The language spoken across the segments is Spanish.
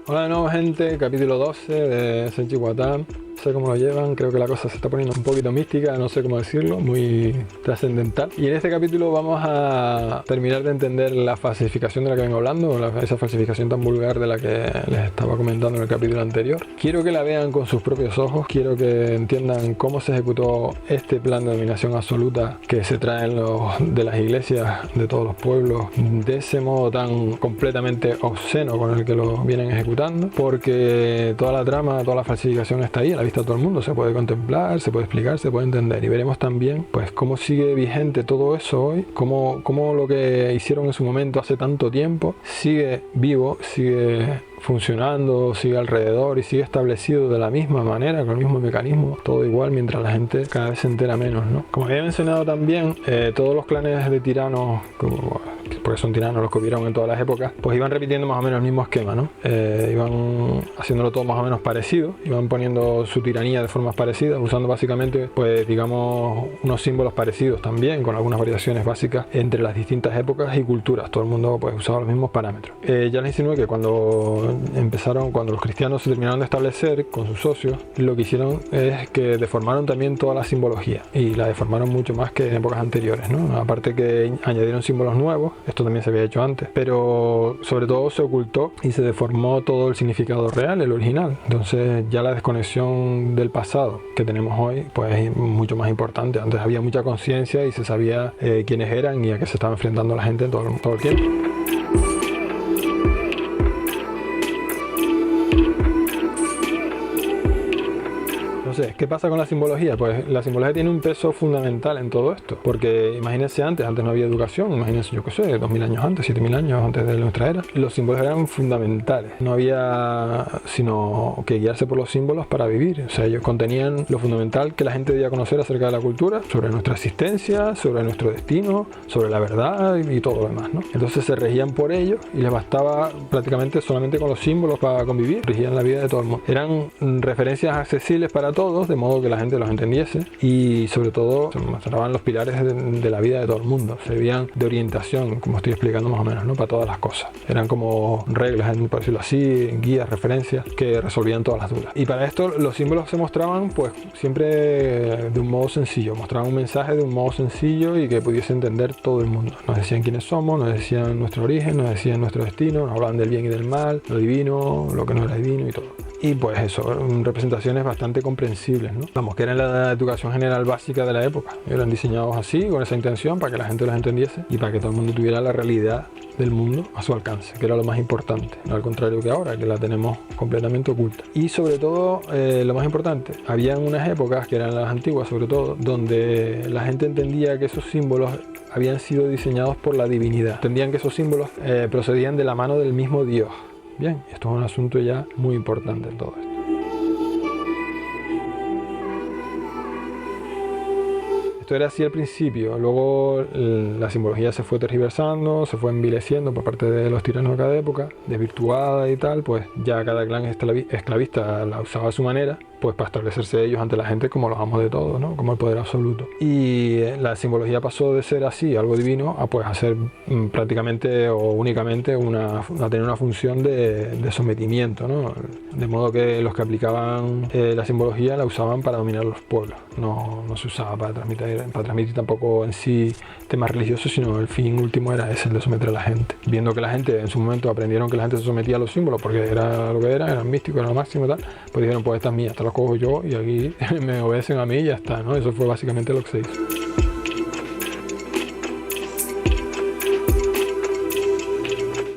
Hola de nuevo, gente, capítulo 12 de Senchi Watan. No sé cómo lo llevan, creo que la cosa se está poniendo un poquito mística, no sé cómo decirlo, muy trascendental. Y en este capítulo vamos a terminar de entender la falsificación de la que vengo hablando, esa falsificación tan vulgar de la que les estaba comentando en el capítulo anterior. Quiero que la vean con sus propios ojos, quiero que entiendan cómo se ejecutó este plan de dominación absoluta que se trae de las iglesias de todos los pueblos, de ese modo tan completamente obsceno con el que lo vienen ejecutando, porque toda la trama, toda la falsificación está ahí, a la vista de todo el mundo, se puede contemplar, se puede explicar, se puede entender, y veremos también pues cómo sigue vigente todo eso hoy, cómo lo que hicieron en su momento hace tanto tiempo sigue vivo, sigue funcionando, sigue alrededor y sigue establecido de la misma manera, con el mismo mecanismo, todo igual, mientras la gente cada vez se entera menos, ¿no? Como había mencionado también, todos los clanes de tiranos, porque son tiranos los que hubieron en todas las épocas, pues iban repitiendo más o menos el mismo esquema, ¿no? Iban haciéndolo todo más o menos parecido, iban poniendo su tiranía de formas parecidas, usando básicamente, pues digamos, unos símbolos parecidos también, con algunas variaciones básicas entre las distintas épocas y culturas. Todo el mundo pues usaba los mismos parámetros. Ya les insinué que cuando los cristianos se terminaron de establecer con sus socios, lo que hicieron es que deformaron también toda la simbología, y la deformaron mucho más que en épocas anteriores, ¿no? Aparte que añadieron símbolos nuevos, esto también se había hecho antes, pero sobre todo se ocultó y se deformó todo el significado real, el original. Entonces ya la desconexión del pasado que tenemos hoy pues es mucho más importante. Antes había mucha conciencia y se sabía quiénes eran y a qué se estaba enfrentando la gente todo el tiempo. Entonces, ¿qué pasa con la simbología? Pues la simbología tiene un peso fundamental en todo esto, porque imagínense antes no había educación, imagínense, yo qué sé, 2000 años antes, 7000 años antes de nuestra era, los símbolos eran fundamentales, no había sino que guiarse por los símbolos para vivir. O sea, ellos contenían lo fundamental que la gente debía conocer acerca de la cultura, sobre nuestra existencia, sobre nuestro destino, sobre la verdad y todo lo demás, ¿no? Entonces se regían por ellos y les bastaba prácticamente solamente con los símbolos para convivir, regían la vida de todo el mundo. Eran referencias accesibles para todos, de modo que la gente los entendiese, y sobre todo se mostraban los pilares de la vida de todo el mundo, servían de orientación, como estoy explicando más o menos, ¿no? Para todas las cosas. Eran como reglas, por decirlo así, guías, referencias que resolvían todas las dudas. Y para esto los símbolos se mostraban pues siempre de un modo sencillo, mostraban un mensaje de un modo sencillo y que pudiese entender todo el mundo. Nos decían quiénes somos, nos decían nuestro origen, nos decían nuestro destino, nos hablaban del bien y del mal, lo divino, lo que no era divino y todo. Y pues eso, representaciones bastante comprensibles, ¿no? Vamos, que eran la educación general básica de la época. Eran diseñados así, con esa intención, para que la gente los entendiese y para que todo el mundo tuviera la realidad del mundo a su alcance, que era lo más importante, no al contrario que ahora, que la tenemos completamente oculta. Y sobre todo, lo más importante, habían unas épocas, que eran las antiguas sobre todo, donde la gente entendía que esos símbolos habían sido diseñados por la divinidad. Entendían que esos símbolos procedían de la mano del mismo Dios. Bien, esto es un asunto ya muy importante en todo esto. Esto era así al principio, luego la simbología se fue tergiversando, se fue envileciendo por parte de los tiranos de cada época, desvirtuada y tal, pues ya cada clan esclavista la usaba a su manera, pues para establecerse ellos ante la gente como los amos de todo, ¿no? Como el poder absoluto. Y la simbología pasó de ser así, algo divino, a pues a ser prácticamente o únicamente a tener una función de sometimiento, ¿no? De modo que los que aplicaban la simbología la usaban para dominar los pueblos, no se usaba para transmitir tampoco en sí temas religiosos, sino el fin último era ese, el de someter a la gente. Viendo que la gente en su momento aprendieron que la gente se sometía a los símbolos porque era lo que eran místicos, era lo máximo y tal, pues dijeron, pues esta es mía, esta la cojo yo y aquí me obedecen a mí y ya está, ¿no? Eso fue básicamente lo que se hizo.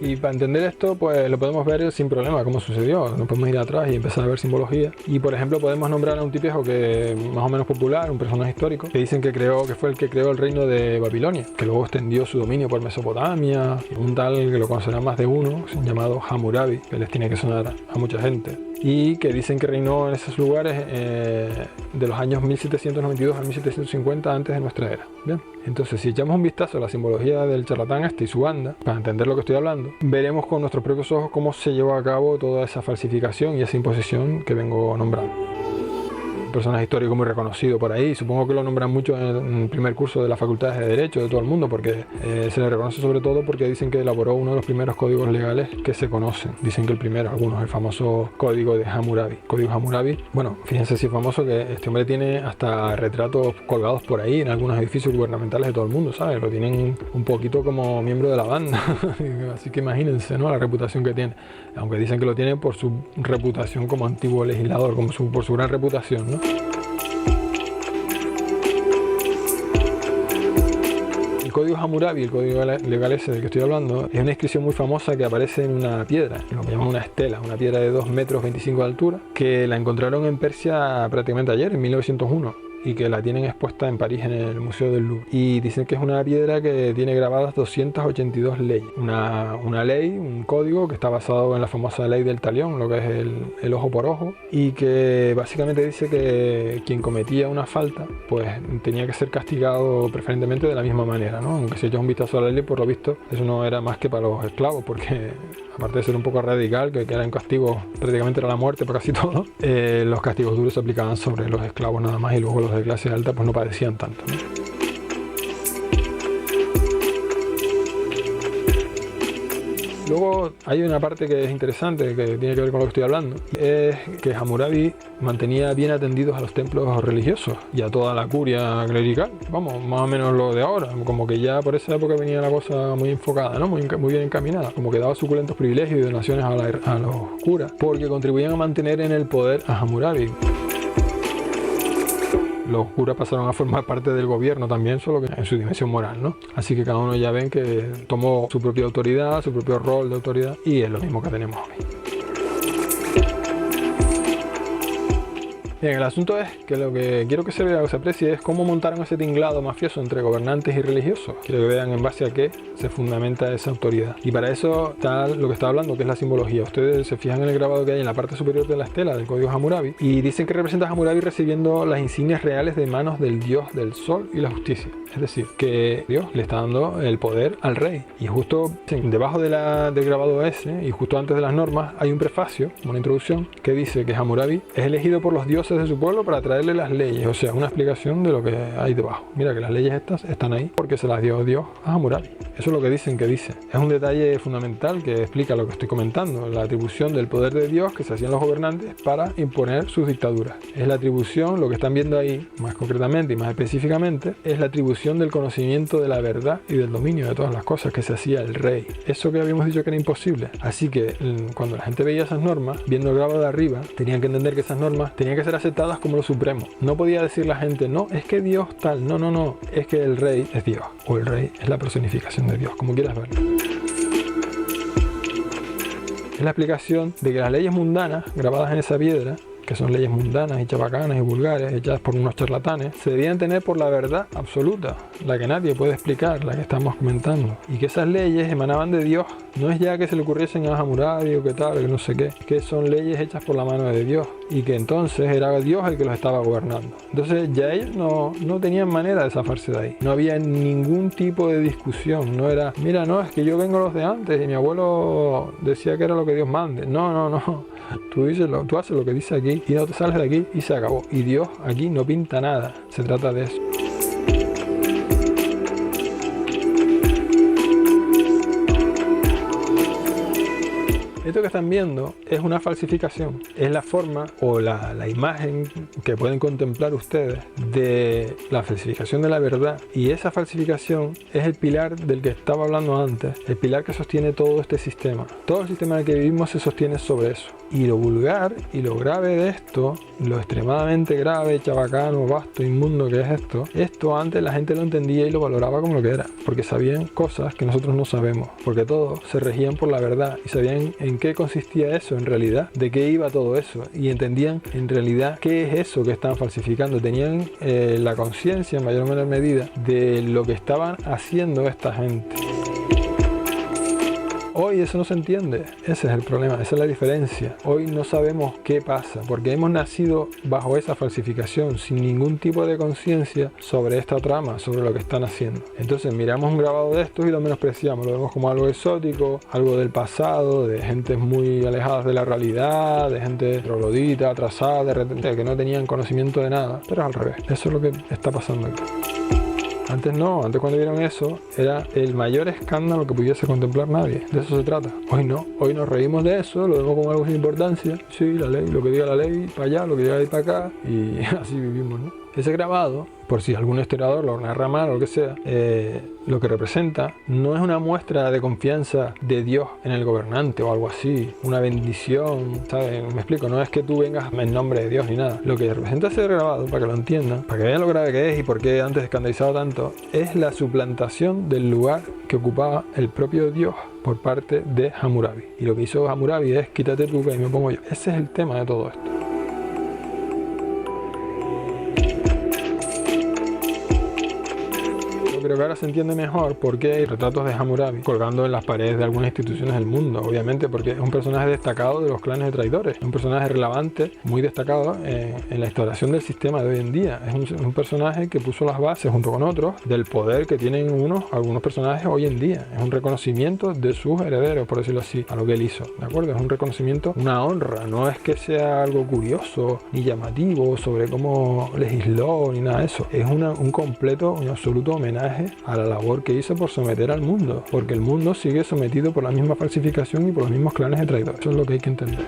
Y para entender esto, pues lo podemos ver sin problema cómo sucedió. Nos podemos ir atrás y empezar a ver simbología. Y por ejemplo podemos nombrar a un tipejo que más o menos popular, un personaje histórico, que dicen que fue el que creó el reino de Babilonia, que luego extendió su dominio por Mesopotamia, un tal que lo conocerán más de uno, llamado Hammurabi, que les tiene que sonar a mucha gente, y que dicen que reinó en esos lugares de los años 1792 al 1750 antes de nuestra era. Bien, entonces si echamos un vistazo a la simbología del charlatán y su banda, para entender lo que estoy hablando, veremos con nuestros propios ojos cómo se llevó a cabo toda esa falsificación y esa imposición que vengo nombrando. personaje histórico muy reconocido por ahí. Supongo que lo nombran mucho en el primer curso de las facultades de Derecho de todo el mundo, porque se le reconoce sobre todo porque dicen que elaboró uno de los primeros códigos legales que se conocen. Dicen que el primero, algunos, el famoso código de Hammurabi. Código Hammurabi, bueno, fíjense si es famoso que este hombre tiene hasta retratos colgados por ahí en algunos edificios gubernamentales de todo el mundo, ¿sabes? Lo tienen un poquito como miembro de la banda. Así que imagínense, ¿no?, la reputación que tiene. Aunque dicen que lo tiene por su reputación como antiguo legislador, por su gran reputación, ¿no? El código Hammurabi, el código legal ese del que estoy hablando, es una inscripción muy famosa que aparece en una piedra, lo que llaman una estela, una piedra de 2,25 metros de altura, que la encontraron en Persia prácticamente ayer, en 1901. Y que la tienen expuesta en París en el Museo del Louvre. Y dicen que es una piedra que tiene grabadas 282 leyes. Una ley, un código que está basado en la famosa ley del talión, lo que es el ojo por ojo, y que básicamente dice que quien cometía una falta pues tenía que ser castigado preferentemente de la misma manera, ¿no? Aunque si echas un vistazo a la ley, por lo visto, eso no era más que para los esclavos, porque aparte de ser un poco radical, que eran castigos, prácticamente era la muerte para casi todo, los castigos duros se aplicaban sobre los esclavos nada más, y luego los de clase alta pues no padecían tanto, ¿no? Luego hay una parte que es interesante, que tiene que ver con lo que estoy hablando, es que Hammurabi mantenía bien atendidos a los templos religiosos y a toda la curia clerical, vamos, más o menos lo de ahora, como que ya por esa época venía la cosa muy enfocada, ¿no? Muy bien encaminada, como que daba suculentos privilegios y donaciones a los curas, porque contribuían a mantener en el poder a Hammurabi. Los curas pasaron a formar parte del gobierno también, solo que en su dimensión moral, ¿no? Así que cada uno ya ven que tomó su propia autoridad, su propio rol de autoridad, y es lo mismo que tenemos hoy. Bien, el asunto es que lo que quiero que se vea o se aprecie es cómo montaron ese tinglado mafioso entre gobernantes y religiosos. Quiero que vean en base a qué se fundamenta esa autoridad. Y para eso está lo que estaba hablando, que es la simbología. Ustedes se fijan en el grabado que hay en la parte superior de la estela del código Hammurabi y dicen que representa a Hammurabi recibiendo las insignias reales de manos del dios del sol y la justicia. Es decir, que Dios le está dando el poder al rey. Y justo debajo del grabado ese, y justo antes de las normas, hay un prefacio, una introducción, que dice que Hammurabi es elegido por los dioses de su pueblo para traerle las leyes. O sea, una explicación de lo que hay debajo. Mira que las leyes estas están ahí porque se las dio Dios a Hammurabi. Eso es lo que dicen que dice. Es un detalle fundamental que explica lo que estoy comentando, la atribución del poder de Dios que se hacían los gobernantes para imponer sus dictaduras. Es la atribución, lo que están viendo ahí, más concretamente y más específicamente, es la atribución del conocimiento de la verdad y del dominio de todas las cosas que se hacía el rey. Eso que habíamos dicho que era imposible. Así que cuando la gente veía esas normas, viendo el grabado de arriba, tenían que entender que esas normas tenían que ser aceptadas como lo supremo. No podía decir la gente, no, es que Dios tal, no, es que el rey es Dios, o el rey es la personificación de Dios, como quieras verlo. Es la explicación de que las leyes mundanas grabadas en esa piedra, que son leyes mundanas y chabacanas y vulgares, hechas por unos charlatanes, se debían tener por la verdad absoluta, la que nadie puede explicar, la que estamos comentando. Y que esas leyes emanaban de Dios, no es ya que se le ocurriesen a Hammurabi o que tal, que no sé qué, que son leyes hechas por la mano de Dios, y que entonces era Dios el que los estaba gobernando. Entonces ya ellos no tenían manera de zafarse de ahí. No había ningún tipo de discusión, no era, mira, no, es que yo vengo los de antes y mi abuelo decía que era lo que Dios mande. No. Tú haces lo que dice aquí y no te sales de aquí y se acabó. Y Dios aquí no pinta nada. Se trata de eso. Esto que están viendo es una falsificación. Es la forma o la imagen que pueden contemplar ustedes de la falsificación de la verdad. Y esa falsificación es el pilar del que estaba hablando antes. El pilar que sostiene todo este sistema. Todo el sistema en el que vivimos se sostiene sobre eso. Y lo vulgar y lo grave de esto, lo extremadamente grave, chabacano, vasto, inmundo que es esto antes la gente lo entendía y lo valoraba como lo que era, porque sabían cosas que nosotros no sabemos, porque todos se regían por la verdad y sabían en qué consistía eso en realidad, de qué iba todo eso, y entendían en realidad qué es eso que estaban falsificando. Tenían la conciencia en mayor o menor medida de lo que estaban haciendo esta gente. Hoy eso no se entiende, ese es el problema, esa es la diferencia. Hoy no sabemos qué pasa, porque hemos nacido bajo esa falsificación, sin ningún tipo de conciencia sobre esta trama, sobre lo que están haciendo. Entonces miramos un grabado de estos y lo menospreciamos, lo vemos como algo exótico, algo del pasado, de gentes muy alejadas de la realidad, de gente troglodita, atrasada, de repente, que no tenían conocimiento de nada, pero al revés. Eso es lo que está pasando aquí. Antes no, antes cuando vieron eso era el mayor escándalo que pudiese contemplar nadie. De eso se trata. Hoy no, hoy nos reímos de eso, lo vemos como algo sin importancia. Sí, la ley, lo que diga la ley para allá, lo que diga la ley para acá, y así vivimos, ¿no? Ese grabado, por si algún historiador lo narra mal o lo que sea, lo que representa no es una muestra de confianza de Dios en el gobernante o algo así, una bendición, ¿sabes? Me explico, no es que tú vengas en nombre de Dios ni nada. Lo que representa ese grabado, para que lo entiendan, para que vean lo grave que es y por qué antes escandalizado tanto, es la suplantación del lugar que ocupaba el propio Dios por parte de Hammurabi. Y lo que hizo Hammurabi es: quítate tú que ahí me pongo yo. Ese es el tema de todo esto. Creo que ahora se entiende mejor por qué hay retratos de Hammurabi colgando en las paredes de algunas instituciones del mundo. Obviamente porque es un personaje destacado de los clanes de traidores, es un personaje relevante, muy destacado en la instauración del sistema de hoy en día. Es un personaje que puso las bases junto con otros del poder que tienen algunos personajes hoy en día. Es un reconocimiento de sus herederos, por decirlo así, a lo que él hizo, ¿de acuerdo? Es un reconocimiento, una honra, no es que sea algo curioso ni llamativo sobre cómo legisló ni nada de eso. Es un completo, un absoluto homenaje a la labor que hizo por someter al mundo, porque el mundo sigue sometido por la misma falsificación y por los mismos clanes de traidores. Eso es lo que hay que entender.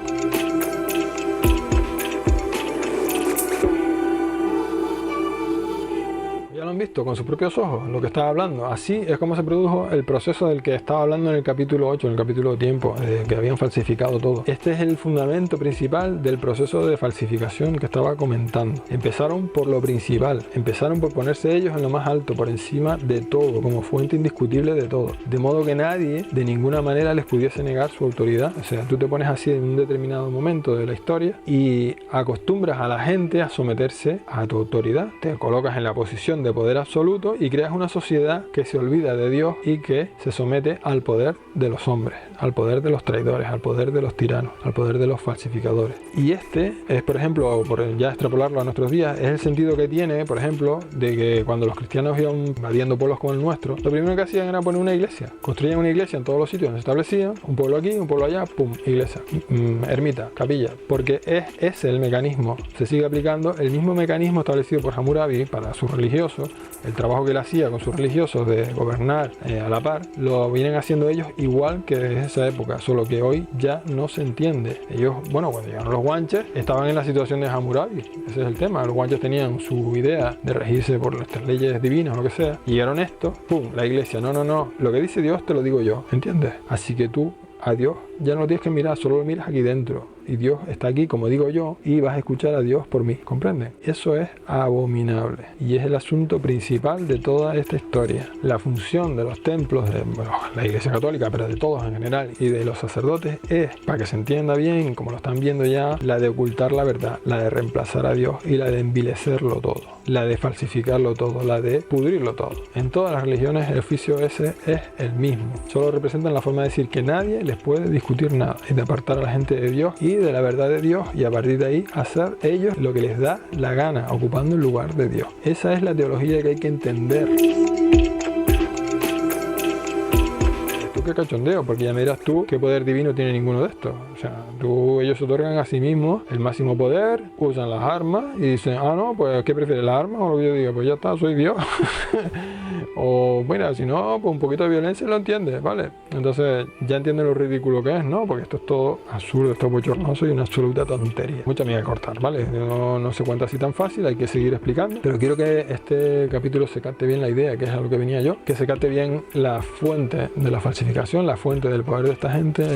Han visto con sus propios ojos lo que estaba hablando. Así es como se produjo el proceso del que estaba hablando en el capítulo 8, en el capítulo tiempo, que habían falsificado todo. Este es el fundamento principal del proceso de falsificación que estaba comentando. Empezaron por lo principal, empezaron por ponerse ellos en lo más alto, por encima de todo, como fuente indiscutible de todo, de modo que nadie de ninguna manera les pudiese negar su autoridad. O sea, tú te pones así en un determinado momento de la historia y acostumbras a la gente a someterse a tu autoridad, te colocas en la posición de poder absoluto y creas una sociedad que se olvida de Dios y que se somete al poder de los hombres, al poder de los traidores, al poder de los tiranos, al poder de los falsificadores. Y este es, por ejemplo, por ya extrapolarlo a nuestros días, es el sentido que tiene, por ejemplo, de que cuando los cristianos iban invadiendo pueblos como el nuestro, lo primero que hacían era poner una iglesia. Construían una iglesia en todos los sitios donde se establecían, un pueblo aquí, un pueblo allá, pum, iglesia, ermita, capilla, porque es ese el mecanismo. Se sigue aplicando el mismo mecanismo establecido por Hammurabi para sus religiosos. El trabajo que él hacía con sus religiosos de gobernar a la par, lo vienen haciendo ellos igual que desde esa época, solo que hoy ya no se entiende. Ellos, bueno, cuando llegaron los guanches, estaban en la situación de Hammurabi. Ese es el tema. Los guanches tenían su idea de regirse por nuestras leyes divinas o lo que sea. Y llegaron esto, pum, la iglesia. No. Lo que dice Dios te lo digo yo, ¿entiendes? Así que tú a Dios ya no lo tienes que mirar, solo lo miras aquí dentro. Y Dios está aquí, como digo yo, y vas a escuchar a Dios por mí, ¿comprenden? Eso es abominable y es el asunto principal de toda esta historia. La función de los templos, de la Iglesia Católica, pero de todos en general, y de los sacerdotes es, para que se entienda bien, como lo están viendo ya, la de ocultar la verdad, la de reemplazar a Dios y la de envilecerlo todo, la de falsificarlo todo, la de pudrirlo todo. En todas las religiones el oficio ese es el mismo, solo representan la forma de decir que nadie les puede discutir nada y de apartar a la gente de Dios y de la verdad de Dios, y a partir de ahí hacer ellos lo que les da la gana, ocupando el lugar de Dios. Esa es la teología que hay que entender. Tú qué cachondeo, porque ya me dirás tú qué poder divino tiene ninguno de estos. O sea, ellos otorgan a sí mismos el máximo poder, usan las armas y dicen, no, pues ¿qué prefieres, las armas o lo que yo digo? Pues ya está, soy Dios. O mira, si no, pues un poquito de violencia lo entiendes, ¿vale? Entonces ya entienden lo ridículo que es, ¿no? Porque esto es todo absurdo, esto es bochornoso y una absoluta tontería. Mucha mía que cortar, ¿vale? No se cuenta así tan fácil, hay que seguir explicando. Pero quiero que este capítulo se capte bien la idea, que es a lo que venía yo, que se capte bien la fuente de la falsificación, la fuente del poder de esta gente,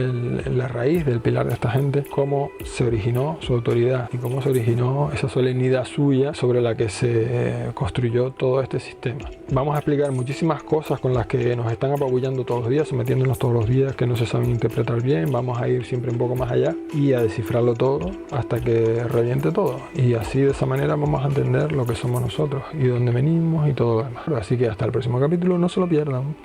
la raíz del pilar de esta gente, cómo se originó su autoridad y cómo se originó esa solemnidad suya sobre la que se construyó todo este sistema. Vamos a explicar muchísimas cosas con las que nos están apabullando todos los días, sometiéndonos todos los días, que no se saben interpretar bien. Vamos a ir siempre un poco más allá y a descifrarlo todo hasta que reviente todo. Y así, de esa manera, vamos a entender lo que somos nosotros y dónde venimos y todo lo demás. Así que hasta el próximo capítulo, no se lo pierdan.